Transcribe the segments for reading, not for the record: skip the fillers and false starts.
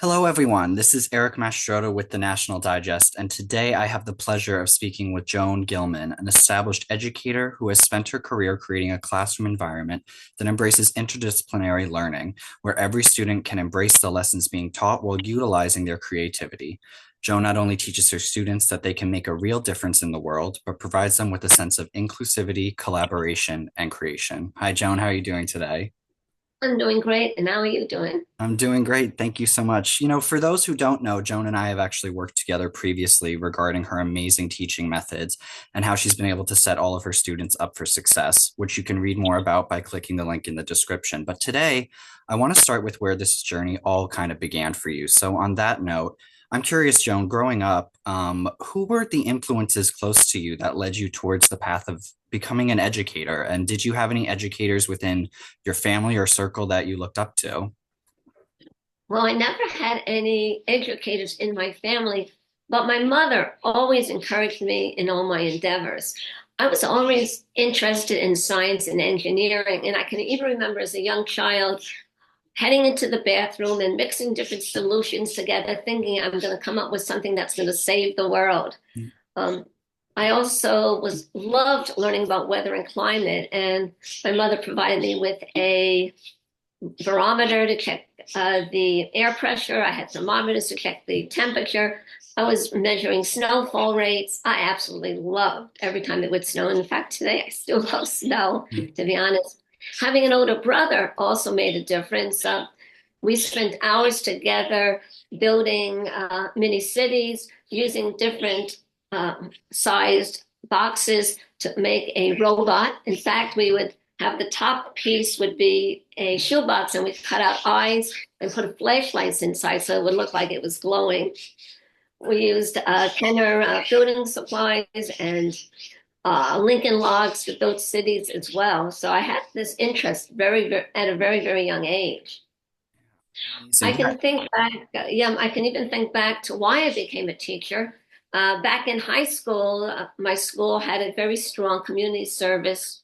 Hello, everyone. This is Eric Mastrota with the National Digest, and today I have the pleasure of speaking with Joan Gillman, an established educator who has spent her career creating a classroom environment that embraces interdisciplinary learning, where every student can embrace the lessons being taught while utilizing their creativity. Joan not only teaches her students that they can make a real difference in the world, but provides them with a sense of inclusivity, collaboration, and creation. Hi, Joan. How are you doing today? I'm doing great. And how are you doing? I'm doing great. Thank you so much. For those who don't know, Joan and I have actually worked together previously regarding her amazing teaching methods and how she's been able to set all of her students up for success, which you can read more about by clicking the link in the description. But today, I want to start with where this journey all kind of began for you. So, on that note, I'm curious, Joan, growing up, who were the influences close to you that led you towards the path of becoming an educator? And did you have any educators within your family or circle that you looked up to? Well, I never had any educators in my family, but my mother always encouraged me in all my endeavors. I was always interested in science and engineering, and I can even remember as a young child heading into the bathroom and mixing different solutions together, thinking I'm going to come up with something that's going to save the world. Um, I also was loved learning about weather and climate, and my mother provided me with a barometer to check the air pressure. I had thermometers to check the temperature. I was measuring snowfall rates. I absolutely loved every time it would snow. In fact, today I still love snow, to be honest. Having an older brother also made a difference. We spent hours together building mini cities, using different sized boxes to make a robot. In fact, we would have the top piece would be a shoebox, and we cut out eyes and put flashlights inside so it would look like it was glowing. We used Kenner building supplies and Lincoln logs to build cities as well. So I had this interest at a very, very young age. I Amazing. Yeah. can think back, yeah, I can even think back to why I became a teacher. Back in high school, my school had a very strong community service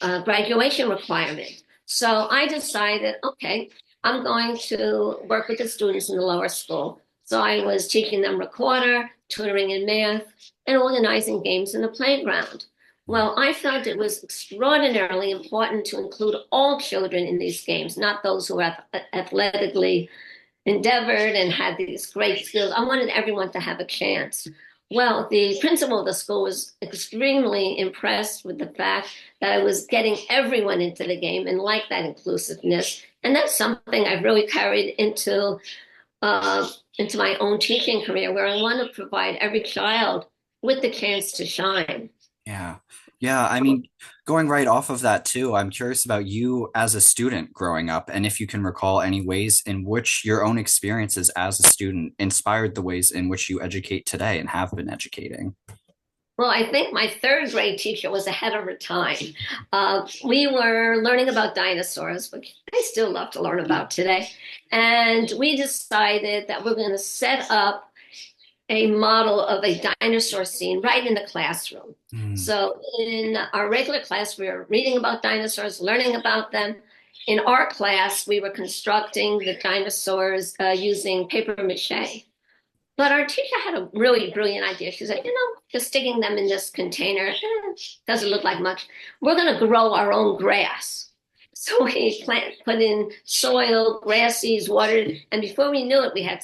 graduation requirement. So I decided, okay, I'm going to work with the students in the lower school. So I was teaching them recorder, tutoring in math, and organizing games in the playground. Well, I felt it was extraordinarily important to include all children in these games, not those who were athletically endeavored and had these great skills. I wanted everyone to have a chance. Well, the principal of the school was extremely impressed with the fact that I was getting everyone into the game and liked that inclusiveness. And that's something I've really carried uh, into my own teaching career, where I want to provide every child with the chance to shine. Yeah. Yeah. I mean, going right off of that too, I'm curious about you as a student growing up, and if you can recall any ways in which your own experiences as a student inspired the ways in which you educate today and have been educating. Well, I think my third grade teacher was ahead of her time. We were learning about dinosaurs, which I still love to learn about today. And we decided that we're going to set up a model of a dinosaur scene right in the classroom. Mm. So in our regular class, we were reading about dinosaurs, learning about them. In art class, we were constructing the dinosaurs using paper mache. But our teacher had a really brilliant idea. She said, just sticking them in this container doesn't look like much. We're going to grow our own grass. So we put in soil, grass seeds, watered, and before we knew it, we had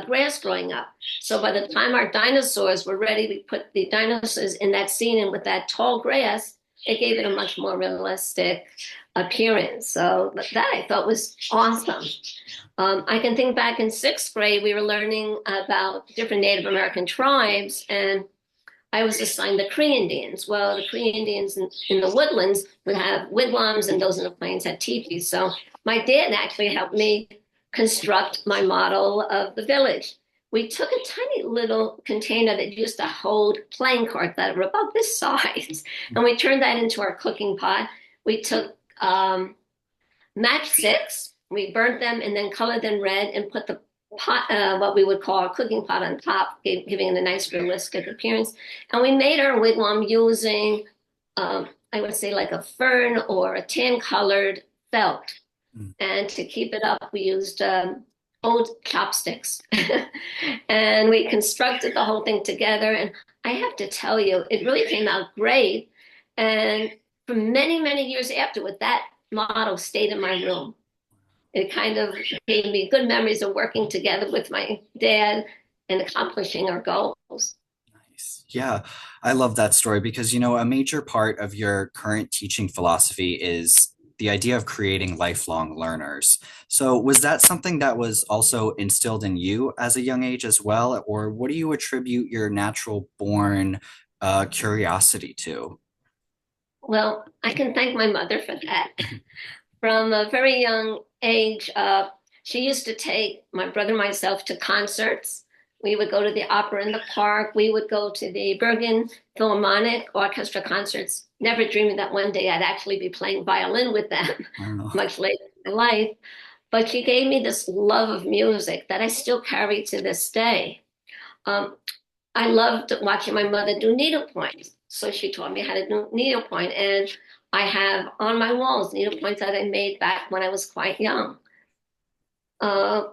grass growing up. So by the time our dinosaurs were ready, we put the dinosaurs in that scene, and with that tall grass, it gave it a much more realistic appearance. So that I thought was awesome. I can think back in sixth grade, we were learning about different Native American tribes, and I was assigned the Cree Indians. Well, the Cree Indians in the woodlands would have wigwams, and those in the plains had teepees. So my dad actually helped me construct my model of the village. We took a tiny little container that used to hold playing cards that were about this size, and we turned that into our cooking pot. We took matchsticks. We burnt them and then colored them red and put the pot, what we would call a cooking pot on top, giving it a nice realistic appearance. And we made our wigwam using, I would say, like a fern or a tan colored felt. Mm. And to keep it up, we used old chopsticks. And we constructed the whole thing together. And I have to tell you, it really came out great. And for many, many years afterward, that model stayed in my room. It kind of gave me good memories of working together with my dad and accomplishing our goals. Nice. Yeah, I love that story because, a major part of your current teaching philosophy is the idea of creating lifelong learners. So, was that something that was also instilled in you as a young age as well? Or what do you attribute your natural born curiosity to? Well, I can thank my mother for that. From a very young age, she used to take my brother and myself to concerts. We would go to the opera in the park. We would go to the Bergen Philharmonic Orchestra concerts, never dreaming that one day I'd actually be playing violin with them, Oh, much later in life. But she gave me this love of music that I still carry to this day. Um, I loved watching my mother do needlepoint. So she taught me how to do needlepoint. And I have on my walls needlepoints that I made back when I was quite young. Uh,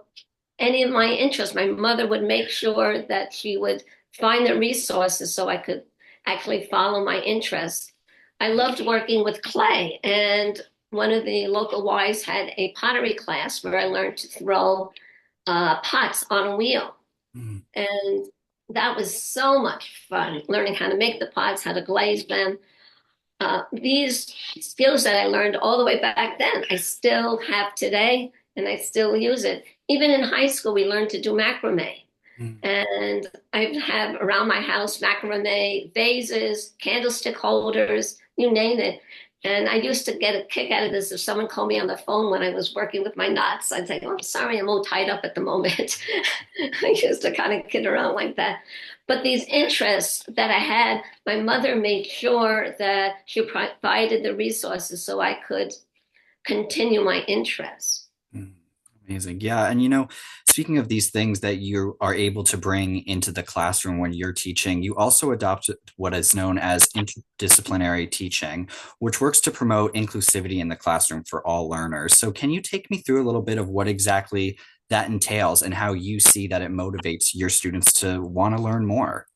any of my interests, my mother would make sure that she would find the resources so I could actually follow my interests. I loved working with clay, and one of the local Ys had a pottery class where I learned to throw pots on a wheel. mm, And that was so much fun, learning how to make the pots, how to glaze them. These skills that I learned all the way back then, I still have today, and I still use it. Even in high school, we learned to do macrame. mm. And I have around my house macrame vases, candlestick holders, you name it. And I used to get a kick out of this if someone called me on the phone when I was working with my knots. I'd say, oh, I'm sorry, I'm all tied up at the moment. I used to kind of kid around like that. But these interests that I had, my mother made sure that she provided the resources so I could continue my interests. Mm, amazing. Yeah. And speaking of these things that you are able to bring into the classroom when you're teaching, you also adopt what is known as interdisciplinary teaching, which works to promote inclusivity in the classroom for all learners. So, can you take me through a little bit of what exactly that entails and how you see that it motivates your students to want to learn more?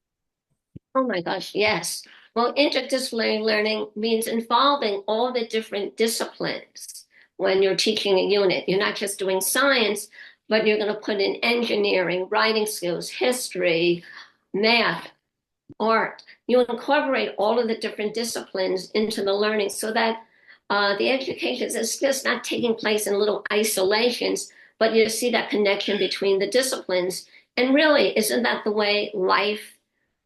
Oh my gosh, yes. Well, interdisciplinary learning means involving all the different disciplines when you're teaching a unit. You're not just doing science, but you're going to put in engineering, writing skills, history, math, art. You incorporate all of the different disciplines into the learning so that the education is just not taking place in little isolations, but you see that connection between the disciplines. And really, isn't that the way life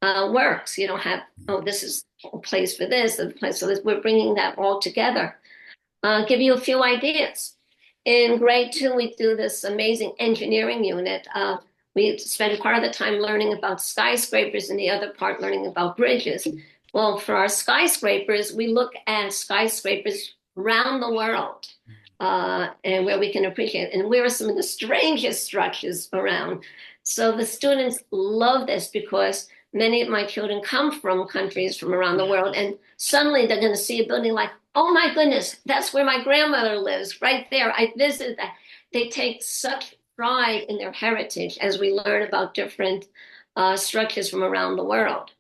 works? You don't have, oh, this is a place for this, a place for this. We're bringing that all together. Give you a few ideas. In grade two, we do this amazing engineering unit. We spend part of the time learning about skyscrapers and the other part learning about bridges. Well, for our skyscrapers, we look at skyscrapers around the world and where we can appreciate it, and where are some of the strangest structures around. So the students love this because many of my children come from countries from around the world, and suddenly they're going to see a building like, oh my goodness, that's where my grandmother lives, right there. I visited that. They take such pride in their heritage as we learn about different structures from around the world.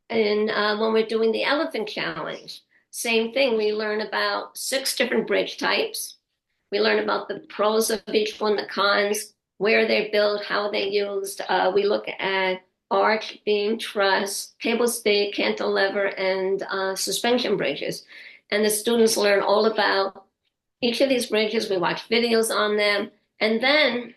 And when we're doing the elephant challenge, same thing. We learn about 6 different bridge types. We learn about the pros of each one, the cons, where they're built, how they're used. We look at arch, beam, truss, cable stay, cantilever, and suspension bridges. And the students learn all about each of these bridges. We watch videos on them. And then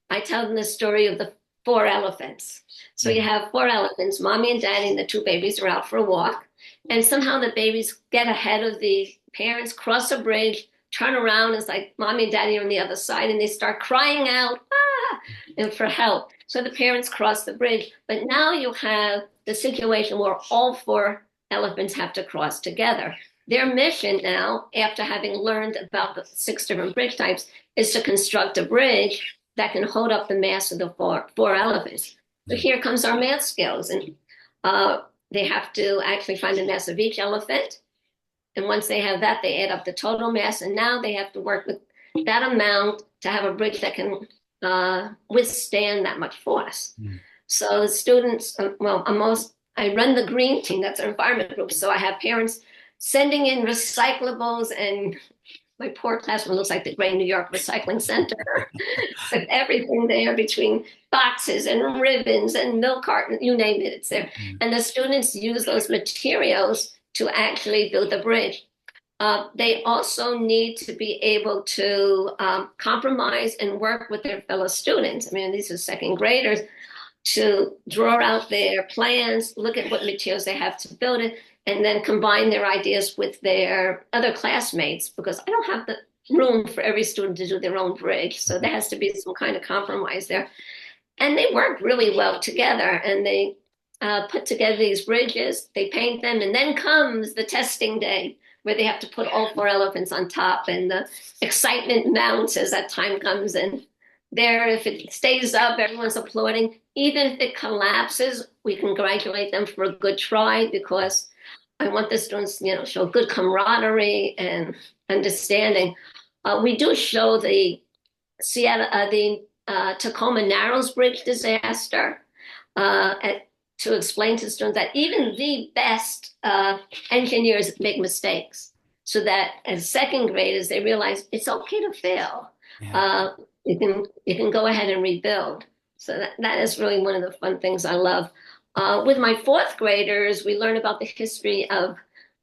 I tell them the story of the 4 elephants. So you have 4 elephants, mommy and daddy, and the 2 babies are out for a walk. And somehow the babies get ahead of the parents, cross a bridge, turn around. It's like mommy and daddy are on the other side, and they start crying out, ah, and for help. So the parents cross the bridge. But now you have the situation where all 4 elephants have to cross together. Their mission now, after having learned about the 6 different bridge types, is to construct a bridge that can hold up the mass of the four elephants. So here comes our math skills, and they have to actually find the mass of each elephant. And once they have that, they add up the total mass, and now they have to work with that amount to have a bridge that can withstand that much force. Mm. So the students, well, I run the green team, that's our environment group. So I have parents sending in recyclables, and my poor classroom looks like the Great New York Recycling Center with everything there between boxes and ribbons and milk cartons, you name it, it's there. Mm. And the students use those materials to actually build the bridge. They also need to be able to compromise and work with their fellow students. I mean, these are second graders, to draw out their plans, look at what materials they have to build it, and then combine their ideas with their other classmates, because I don't have the room for every student to do their own bridge. So there has to be some kind of compromise there. And they work really well together, and they put together these bridges, they paint them, and then comes the testing day where they have to put all four elephants on top, and the excitement mounts as that time comes in. There, if it stays up, everyone's applauding. Even if it collapses, we congratulate them for a good try, because I want the students, show good camaraderie and understanding. We do show the Tacoma Narrows Bridge disaster to explain to students that even the best engineers make mistakes, so that as second graders they realize it's okay to fail. Yeah. You can go ahead and rebuild. So that is really one of the fun things I love. With my fourth graders, we learn about the history of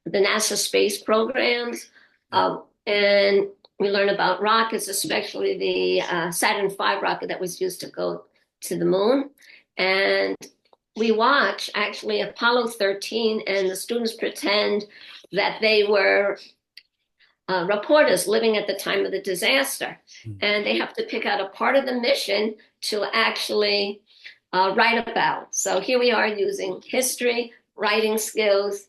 the NASA space programs, and we learn about rockets, especially the Saturn V rocket that was used to go to the moon. And we watch actually Apollo 13, and the students pretend that they were reporters living at the time of the disaster. And they have to pick out a part of the mission to actually write about. So here we are using history, writing skills,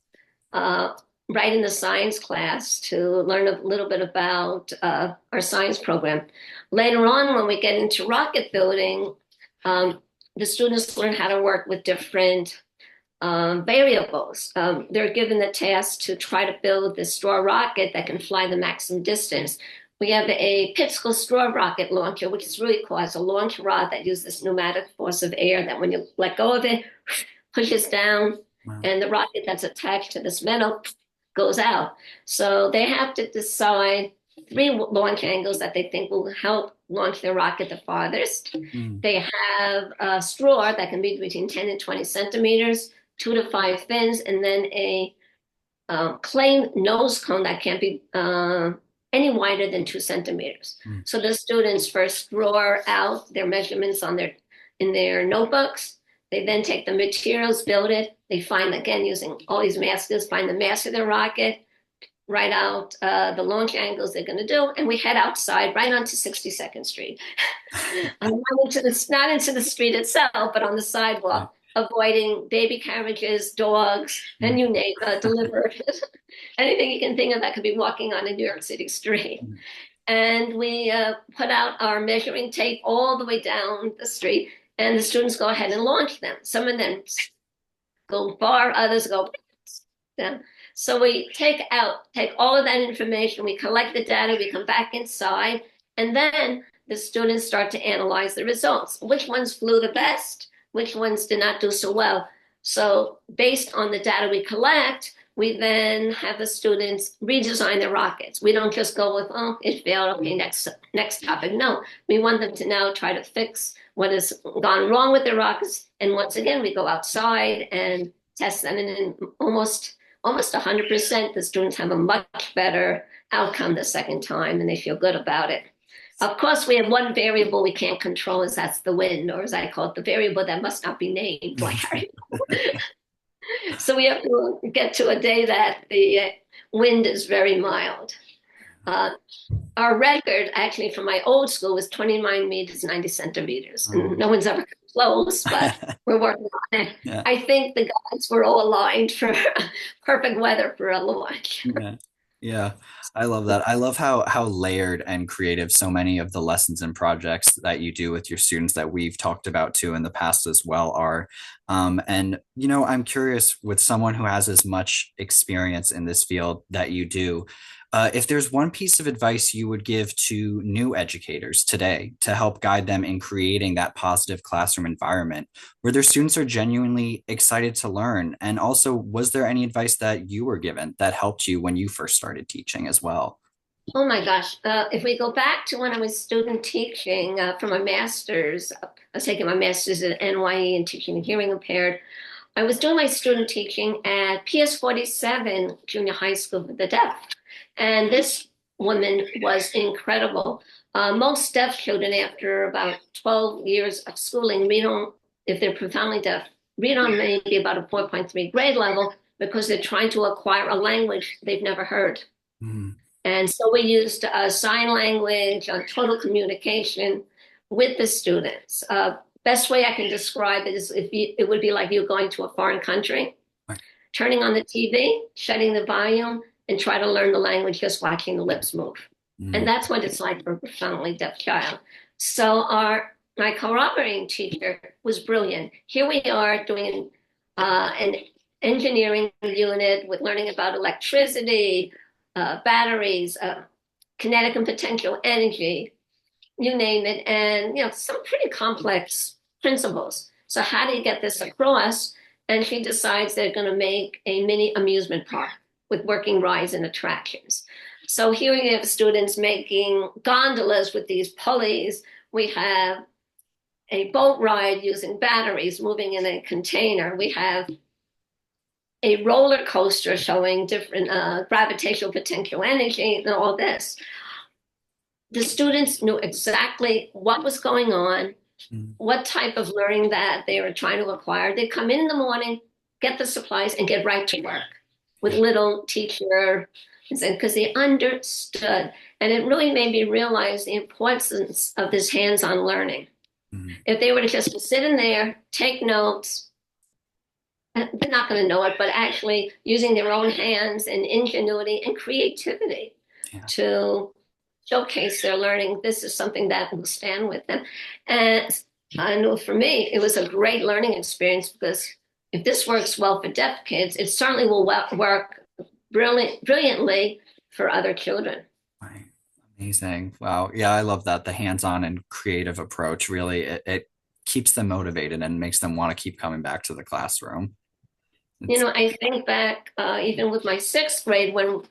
right in the science class to learn a little bit about our science program. Later on, when we get into rocket building, the students learn how to work with different variables. They're given the task to try to build this straw rocket that can fly the maximum distance. We have a Pittsburgh straw rocket launcher, which is really cool. It's a launch rod that uses this pneumatic force of air that when you let go of it, pushes down, Wow. and the rocket that's attached to this metal goes out. So they have to decide 3 launch angles that they think will help launch their rocket the farthest. Mm. They have a straw that can be between 10 and 20 centimeters, 2 to 5 fins, and then a clay nose cone that can't be any wider than 2 centimeters. Mm. So the students first draw out their measurements in their notebooks. They then take the materials, build it. They find, again, using all these math skills, find the mass of their rocket, write out the launch angles they're going to do, and we head outside right onto 62nd Street. Not into the street itself, but on the sidewalk, avoiding baby carriages, dogs, and you name delivered. Anything you can think of that could be walking on a New York City street. And we put out our measuring tape all the way down the street, and the students go ahead and launch them. Some of them go far, others go down. So we take all of that information, we collect the data, we come back inside, and then the students start to analyze the results. Which ones flew the best? Which ones did not do so well? So based on the data we collect, we then have the students redesign their rockets. We don't just go with, oh, it failed, okay, next topic. No, we want them to now try to fix what has gone wrong with their rockets. And once again, we go outside and test them, and in almost 100%, the students have a much better outcome the second time, and they feel good about it. Of course, we have one variable we can't control, is that's the wind, or as I call it, the variable that must not be named, Larry. So we have to get to a day that the wind is very mild. Our record, actually, from my old school was 29 meters, 90 centimeters. And no one's ever come close, but we're working on it. Yeah. I think the guys were all aligned for perfect weather for a launch. Yeah, I love that. I love how layered and creative so many of the lessons and projects that you do with your students that we've talked about too in the past as well are. And, I'm curious, with someone who has as much experience in this field that you do, If there's one piece of advice you would give to new educators today to help guide them in creating that positive classroom environment where their students are genuinely excited to learn, and also was there any advice that you were given that helped you when you first started teaching as well? Oh my gosh. If we go back to when I was student teaching for my master's, I was taking my master's at NYE in teaching the hearing impaired. I was doing my student teaching at PS 47 Junior High School for the deaf. And this woman was incredible. Most deaf children, after about 12 years of schooling, read on, if they're profoundly deaf, read on maybe about a 4.3 grade level because they're trying to acquire a language they've never heard. Mm, And so we used sign language, total communication with the students. Best way I can describe it is it would be like you going to a foreign country, right. turning on the TV, shutting the volume, and try to learn the language just watching the lips move. And Mm, that's what it's like for a profoundly deaf child. So my corroborating teacher was brilliant. Here we are doing an engineering unit with learning about electricity, batteries, kinetic and potential energy, you name it, and some pretty complex principles. So how do you get this across? And she decides they're going to make a mini amusement park with working rides and attractions. So here we have students making gondolas with these pulleys. We have a boat ride using batteries moving in a container. We have a roller coaster showing different gravitational potential energy and all this. The students knew exactly what was going on, mm, what type of learning that they were trying to acquire. They'd come in the morning, get the supplies, and get right to work with yeah. little teacher, because they understood. And it really made me realize the importance of this hands-on learning. Mm, If they were to just sit in there, take notes, they're not going to know it, but actually using their own hands and ingenuity and creativity yeah. to showcase their learning. This is something that will stand with them. And I know for me, it was a great learning experience because if this works well for deaf kids, it certainly will work brilliantly for other children. Right. Amazing. Wow. Yeah, I love that. The hands-on and creative approach really it keeps them motivated and makes them want to keep coming back to the classroom. It's I think back even with my sixth grade when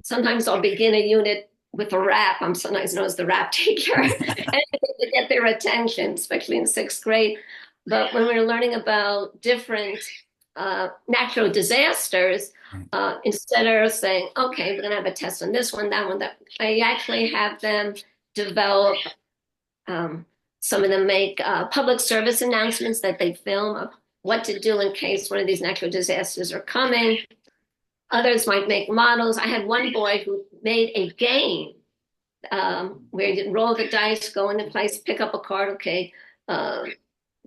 sometimes I'll begin a unit with a rap. I'm sometimes known as the rap teacher, and to get their attention, especially in sixth grade. But when we were learning about different natural disasters, instead of saying, "Okay, we're going to have a test on this one, that one," that I actually have them develop. Um, some of them make public service announcements that they film of what to do in case one of these natural disasters are coming. Others might make models. I had one boy who made a game where you roll the dice, go into place, pick up a card. Okay,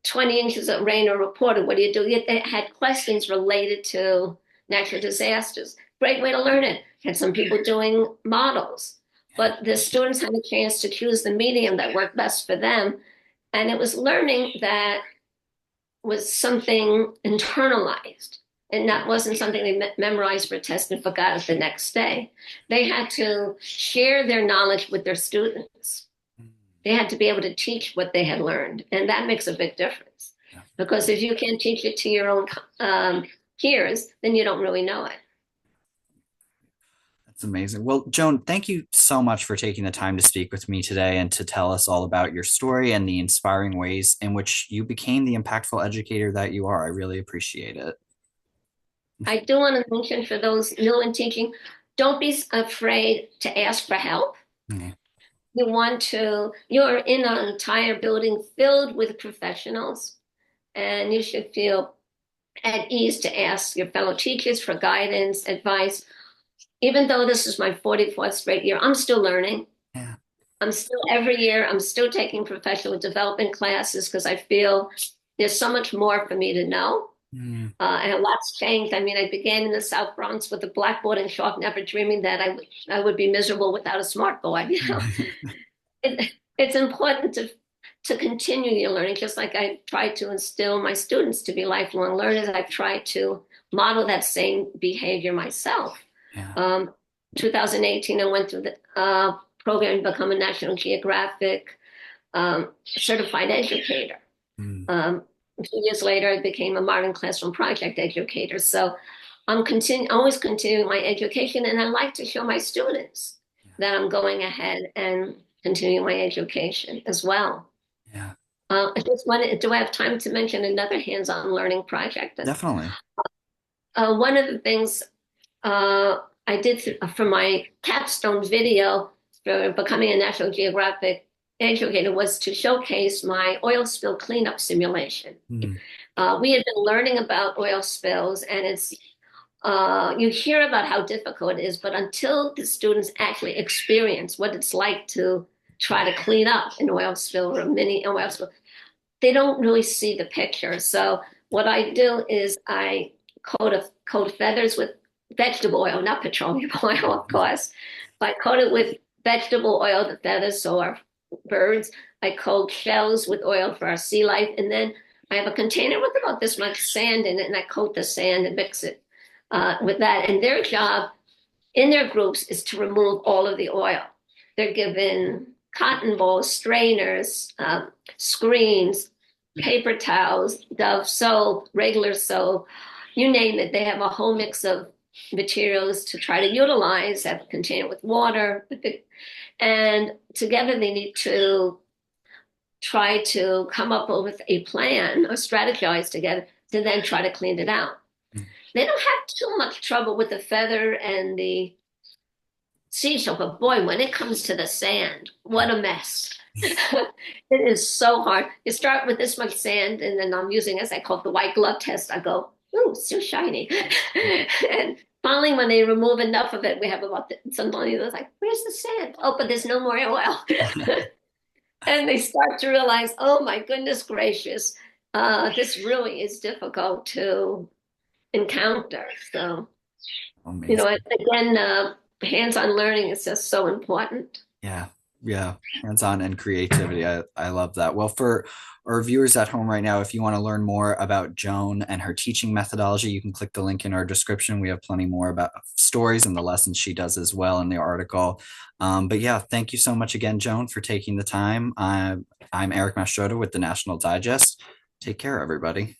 20 inches of rain are reported. What do you do? It had questions related to natural disasters. Great way to learn it. Had some people doing models, but the students had a chance to choose the medium that worked best for them. And it was learning that was something internalized. And that wasn't something they memorized for a test and forgot it the next day. They had to share their knowledge with their students. They had to be able to teach what they had learned. And that makes a big difference. yeah, Because if you can't teach it to your own peers, then you don't really know it. that's amazing. Well, Joan, thank you so much for taking the time to speak with me today and to tell us all about your story and the inspiring ways in which you became the impactful educator that you are. I really appreciate it. I do want to mention for those new in teaching, don't be afraid to ask for help. Yeah. You're in an entire building filled with professionals, and you should feel at ease to ask your fellow teachers for guidance, advice. Even though this is my 44th straight year, I'm still learning. Yeah. Every year, I'm still taking professional development classes because I feel there's so much more for me to know. Mm. And a lot's changed. I mean, I began in the South Bronx with a blackboard and chalk, never dreaming that I would be miserable without a smartboard. It's important to continue your learning, just like I try to instill my students to be lifelong learners. I've tried to model that same behavior myself. Yeah. Um, 2018, I went through the program to become a National Geographic certified educator. Mm, 2 years later, I became a modern classroom project educator. So always continuing my education, and I like to show my students yeah, that I'm going ahead and continuing my education as well. yeah, I just wanted, do I have time to mention another hands-on learning project? definitely. One of the things I did for my capstone video for becoming a National Geographic educator was to showcase my oil spill cleanup simulation. Mm, We had been learning about oil spills, and you hear about how difficult it is, but until the students actually experience what it's like to try to clean up an oil spill or a mini oil spill, they don't really see the picture. So what I do is I coat feathers with vegetable oil, not petroleum oil, of course. But I coat it with vegetable oil, the feathers, so our birds. I coat shells with oil for our sea life, and then I have a container with about this much sand in it, and I coat the sand and mix it with that. And their job in their groups is to remove all of the oil. They're given cotton balls, strainers, screens, paper towels, Dove soap, regular soap, you name it. They have a whole mix of materials to try to utilize, have a container with water, and together they need to try to come up with a plan or strategize together to then try to clean it out. mm, They don't have too much trouble with the feather and the seashell, but boy, when it comes to the sand, what a mess. It is so hard. You start with this much sand, and then I'm using, as I call it, the white glove test. I go, ooh, it's so shiny. And finally, when they remove enough of it, we have about somebody that's like, where's the sand? Oh, but there's no more oil. And they start to realize, oh my goodness gracious, this really is difficult to encounter. So, amazing. again, hands-on learning is just so important. Yeah, yeah, hands-on and creativity. I love that. Well, for our viewers at home right now, if you want to learn more about Joan and her teaching methodology, you can click the link in our description. We have plenty more about stories and the lessons she does as well in the article. But yeah, thank you so much again, Joan, for taking the time. I'm Eric Mastrota with the National Digest. Take care, everybody.